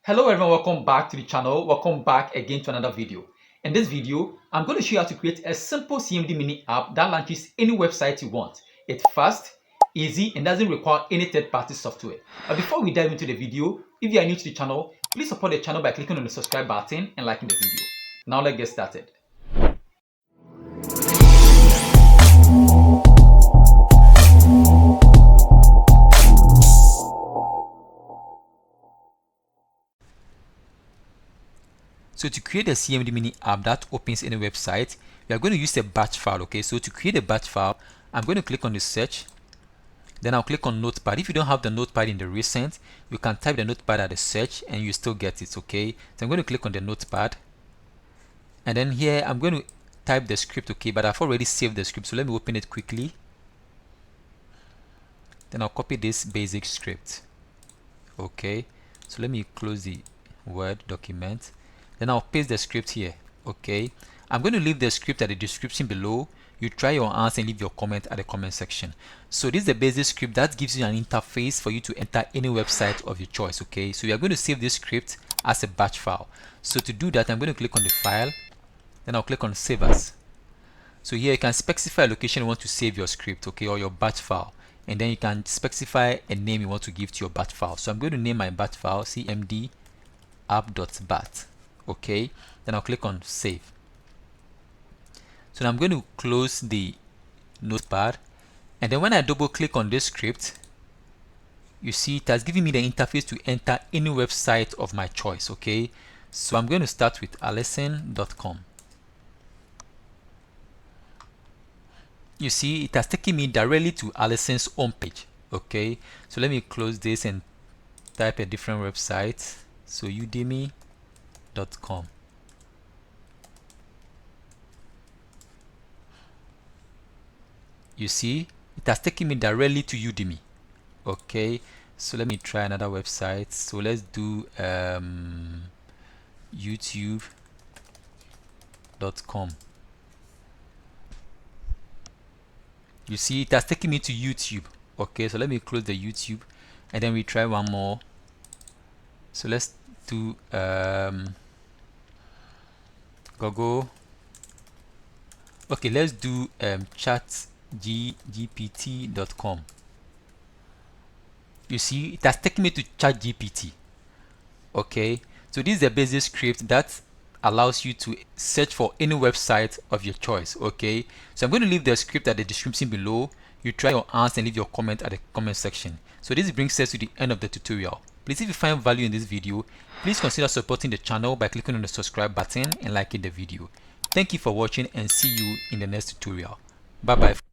Hello everyone, welcome back to the channel. Welcome back again to another video. In this video, I'm going to show you how to create a simple CMD mini app that launches any website you want. It's fast, easy, and doesn't require any third-party software. But before we dive into the video, if you are new to the channel, please support the channel by clicking on the subscribe button and liking the video. Now let's get started. So to create a CMD mini app that opens any website, we are going to use a batch file. Okay, so to create a batch file, I'm going to click on the search, then I'll click on notepad. If you don't have the notepad in the recent, you can type the notepad at the search and you still get it. Okay, so I'm going to click on the notepad, and then here I'm going to type the script. Okay, but I've already saved the script, so let me open it quickly. Then I'll copy this basic script. Okay, so let me close the Word document. Then I'll paste the script here. Okay, I'm going to leave the script at the description below. You try your answer and leave your comment at the comment section. So this is the basic script that gives you an interface for you to enter any website of your choice. Okay, so we are going to save this script as a batch file. So to do that, I'm going to click on the file, then I'll click on save as. So here you can specify a location you want to save your script, okay, or your batch file, and then you can specify a name you want to give to your batch file. So I'm going to name my batch file cmd app.bat. Okay, then I'll click on save. So now I'm going to close the notepad, and then when I double click on this script, you see it has given me the interface to enter any website of my choice. Okay, so I'm going to start with allison.com. You see it has taken me directly to Allison's homepage. Okay, so let me close this and type a different website. So udemy.com. You see it has taken me directly to Udemy. Okay, so let me try another website. So let's do youtube.com. You see it has taken me to YouTube. Okay, so let me close the YouTube and then we try one more. So let's do Google. Okay, let's do chatgpt.com. You see it has taken me to ChatGPT. Okay, so this is a basic script that allows you to search for any website of your choice. Okay, so I'm going to leave the script at the description below. You try your answer and leave your comment at the comment section. So this brings us to the end of the tutorial. Please, if you find value in this video, please consider supporting the channel by clicking on the subscribe button and liking the video. Thank you for watching and see you in the next tutorial. Bye bye.